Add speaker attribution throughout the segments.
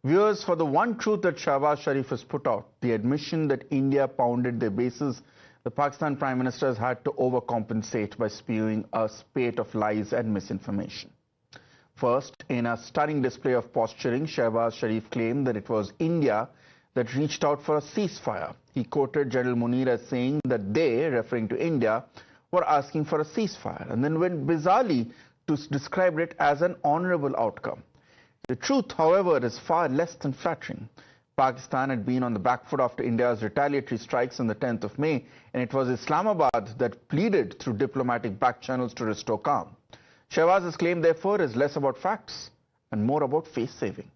Speaker 1: Viewers, for the one truth that Shehbaz Sharif has put out, the admission that India pounded their bases, the Pakistan Prime Minister has had to overcompensate by spewing a spate of lies and misinformation. First, in a stunning display of posturing, Shehbaz Sharif claimed that it was India that reached out for a ceasefire. He quoted General Munir as saying that they, referring to India, were asking for a ceasefire, and then went bizarrely to describe it as an honorable outcome. The truth, however, is far less than flattering. Pakistan had been on the back foot after India's retaliatory strikes on the 10th of May, and it was Islamabad that pleaded through diplomatic back channels to restore calm. Shehbaz's claim, therefore, is less about facts and more about face-saving.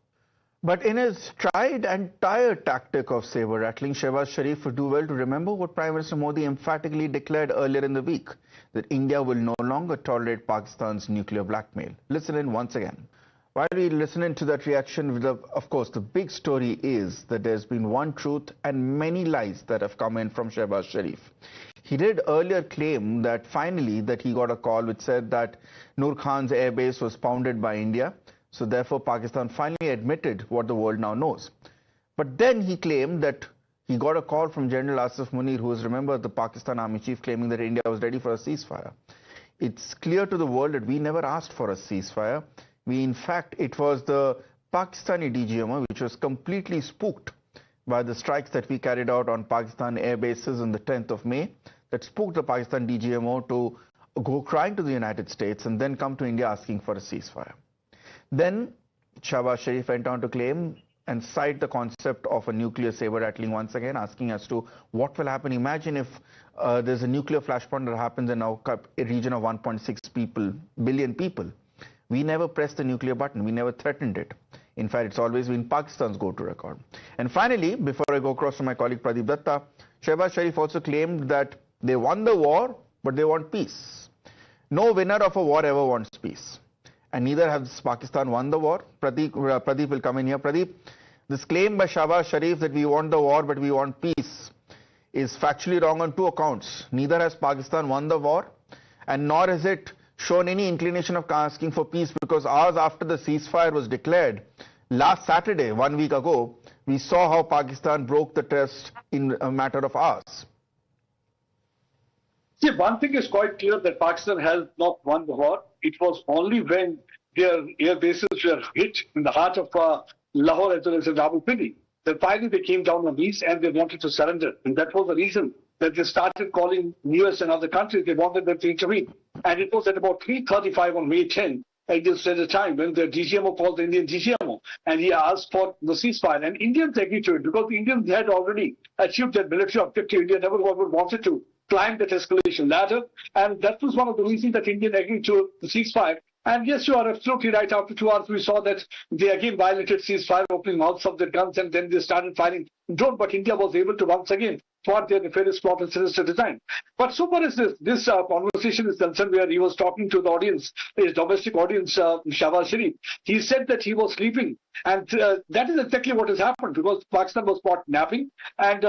Speaker 1: But in his tried and tired tactic of saber-rattling, Shehbaz Sharif would do well to remember what Prime Minister Modi emphatically declared earlier in the week, that India will no longer tolerate Pakistan's nuclear blackmail. Listen in once again. While we listen into that reaction, of course, the big story is that there's been one truth and many lies that have come in from Shehbaz Sharif. He did earlier claim that finally that he got a call which said that Noor Khan's airbase was pounded by India. So therefore, Pakistan finally admitted what the world now knows. But then he claimed that he got a call from General Asif Munir, who is, remember, the Pakistan Army Chief, claiming that India was ready for a ceasefire. It's clear to the world that we never asked for a ceasefire. In fact, it was the Pakistani DGMO which was completely spooked by the strikes that we carried out on Pakistan air bases on the 10th of May, that spooked the Pakistan DGMO to go crying to the United States and then come to India asking for a ceasefire. Then Shehbaz Sharif went on to claim and cite the concept of a nuclear saber-rattling once again, asking as to what will happen. Imagine if there's a nuclear flashpoint that happens in a region of 1.6 billion people. We never pressed the nuclear button. We never threatened it. In fact, it's always been Pakistan's go-to record. And finally, before I go across to my colleague Pradeep Datta, Shehbaz Sharif also claimed that they won the war, but they want peace. No winner of a war ever wants peace. And neither has Pakistan won the war. Pradeep will come in here. Pradeep, this claim by Shehbaz Sharif that we want the war, but we want peace is factually wrong on two accounts. Neither has Pakistan won the war, and nor has it shown any inclination of asking for peace, because hours after the ceasefire was declared, last Saturday, 1 week ago, we saw how Pakistan broke the test in a matter of hours.
Speaker 2: See, one thing is quite clear, that Pakistan has not won the war. It was only when their air bases were hit in the heart of Lahore as well as in Rawalpindi that finally they came down on these and they wanted to surrender. And that was the reason that they started calling US and other countries. They wanted them to intervene. And it was at about 3:35 on May 10, Indian Standard Time, when the DGMO called the Indian DGMO, and he asked for the ceasefire. And Indians agreed to it because the Indians had already achieved their military objective. India never wanted to climb that escalation ladder. And that was one of the reasons that India agreed to the ceasefire. And yes, you are absolutely right. After 2 hours, we saw that they again violated ceasefire, opening mouths of their guns, and then they started firing drone. But India was able to once again thwart their nefarious plot and sinister design. But so far as this conversation is concerned, where he was talking to the audience, his domestic audience, Shehbaz Sharif, he said that he was sleeping. And that is exactly what has happened, because Pakistan was caught napping, and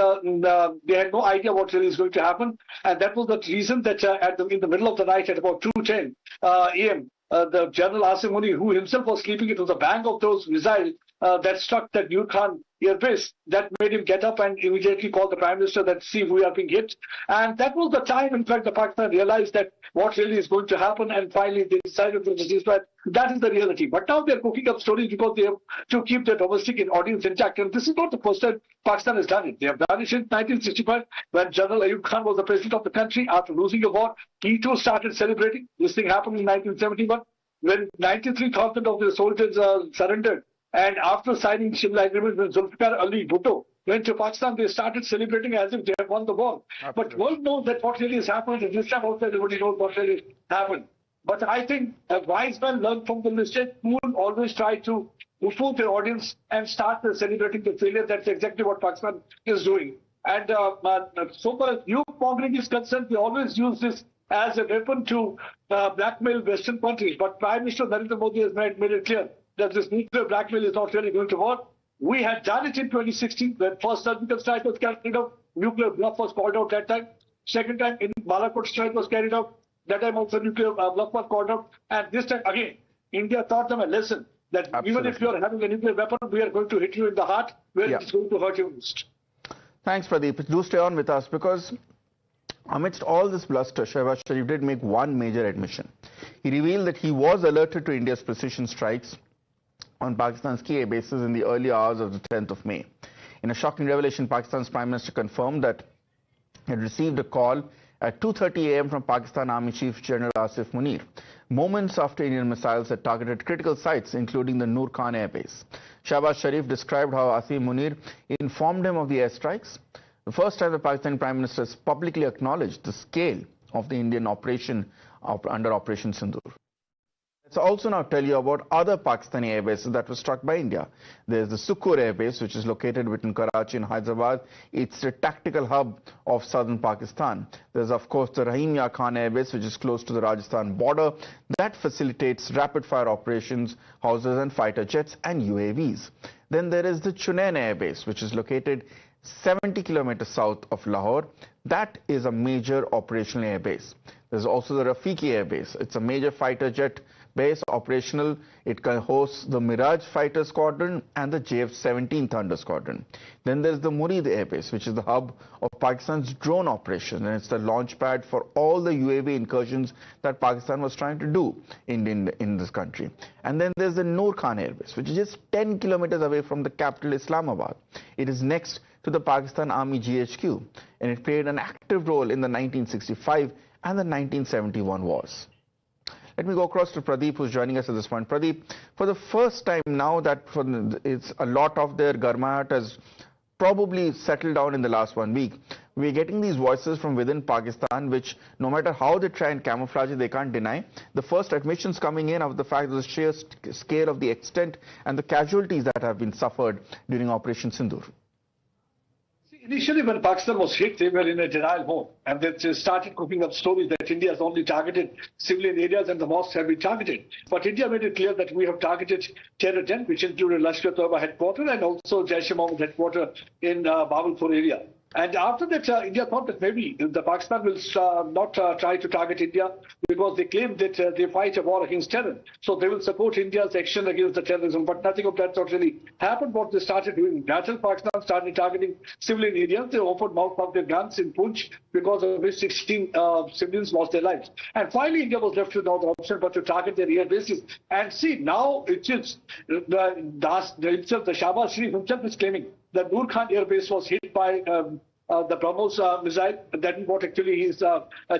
Speaker 2: they had no idea what really is going to happen. And that was the reason that in the middle of the night at about 2:10 a.m., the General Asif Munir, who himself was sleeping, it was the bang of those missiles that struck that Noor Khan airbase that made him get up and immediately call the Prime Minister that, see, we are being hit. And that was the time, in fact, the Pakistan realized that what really is going to happen, and finally they decided to ceasefire. That is the reality. But now they're cooking up stories because they have to keep their domestic audience intact. And this is not the first time Pakistan has done it. They have done it in 1965 when General Ayub Khan was the president of the country. After losing the war, he too started celebrating. This thing happened in 1971 when 93,000 of the soldiers surrendered. And after signing Shimla Agreement with Zulfikar Ali Bhutto went to Pakistan, they started celebrating as if they had won the war. Absolutely. But world knows that what really has happened, and this time also everybody knows what really happened. But I think a wise man learned from the mistake, who will always try to fool their audience and start celebrating the failure. That's exactly what Pakistan is doing. And so far as youth mongering is concerned, we always use this as a weapon to blackmail Western countries. But Prime Minister Narendra Modi has made it clear that this nuclear blackmail is not really going to work. We had done it in 2016 when first surgical strike was carried out. Nuclear bluff was called out that time. Second time in Balakot strike was carried out. That time also nuclear bluff was called out. And this time again, India taught them a lesson that even if
Speaker 1: Absolutely.
Speaker 2: you are having a nuclear weapon, we are going to hit you in the heart where
Speaker 1: Yeah.
Speaker 2: it's going to hurt you most.
Speaker 1: Thanks, Pradeep. Do stay on with us because amidst all this bluster, Shehbaz Sharif did make one major admission. He revealed that he was alerted to India's precision strikes on Pakistan's key air bases in the early hours of the 10th of May. In a shocking revelation, Pakistan's Prime Minister confirmed that he had received a call at 2:30 a.m. from Pakistan Army Chief General Asif Munir, moments after Indian missiles had targeted critical sites, including the Noor Khan Air Base. Shehbaz Sharif described how Asif Munir informed him of the airstrikes. The first time the Pakistani Prime Minister has publicly acknowledged the scale of the Indian operation under Operation Sindoor. Let's also now tell you about other Pakistani air bases that were struck by India. There's the Sukkur Air Base, which is located between Karachi and Hyderabad. It's a tactical hub of southern Pakistan. There's, of course, the Rahim Ya Khan Air Base, which is close to the Rajasthan border. That facilitates rapid-fire operations, houses and fighter jets and UAVs. Then there is the Chunain Air Base, which is located 70 kilometers south of Lahore. That is a major operational air base. There's also the Rafiki Air Base. It's a major fighter jet base, operational. It can host the Miraj Fighter Squadron and the JF-17 Thunder Squadron. Then there's the Murid Air Base, which is the hub of Pakistan's drone operation, and it's the launch pad for all the UAV incursions that Pakistan was trying to do in this country. And then there's the Noor Khan Air Base, which is just 10 kilometers away from the capital Islamabad. It is next to the Pakistan Army GHQ, and it played an active role in the 1965 and the 1971 wars. Let me go across to Pradeep, who's joining us at this point. Pradeep, for the first time now that it's a lot of their Garmahat has probably settled down in the last 1 week, we're getting these voices from within Pakistan, which no matter how they try and camouflage it, they can't deny. The first admissions coming in of the fact that the sheer scale of the extent and the casualties that have been suffered during Operation Sindoor.
Speaker 2: Initially, when Pakistan was hit, they were in a denial mode, and they started cooking up stories that India has only targeted civilian areas and the mosques have been targeted. But India made it clear that we have targeted terror den, which included Lashkar-e-Toiba headquarters and also Jaish-e-Mohammed headquarters in Bahawalpur area. And after that, India thought that maybe the Pakistan will not try to target India because they claim that they fight a war against terror. So they will support India's action against the terrorism. But nothing of that sort really happened. What they started doing, natural Pakistan started targeting civilian areas. They opened mouth of their guns in Poonch, because of which 16 civilians lost their lives. And finally, India was left with no other option but to target their air bases. And see, now it is the Shehbaz Sharif himself is claiming that Noor Khan Air Base was hit by the BrahMos missile. That is what actually his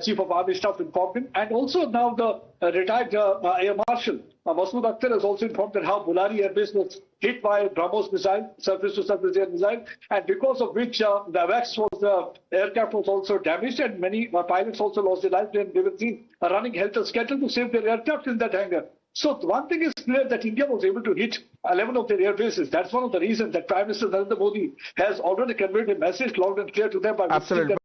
Speaker 2: Chief of Army Staff informed him. And also now the retired Air Marshal Masood Akhtar has also informed that how Bulari Air Base was hit by BrahMos missile, surface-to-surface air missile, and because of which the AWACS aircraft was also damaged, and many pilots also lost their lives. They were seen running helter-skelter to save their aircraft in that hangar. So one thing is clear, that India was able to hit 11 of their air bases. That's one of the reasons that Prime Minister Narendra Modi has already conveyed a message loud and clear to them by
Speaker 1: Absolutely.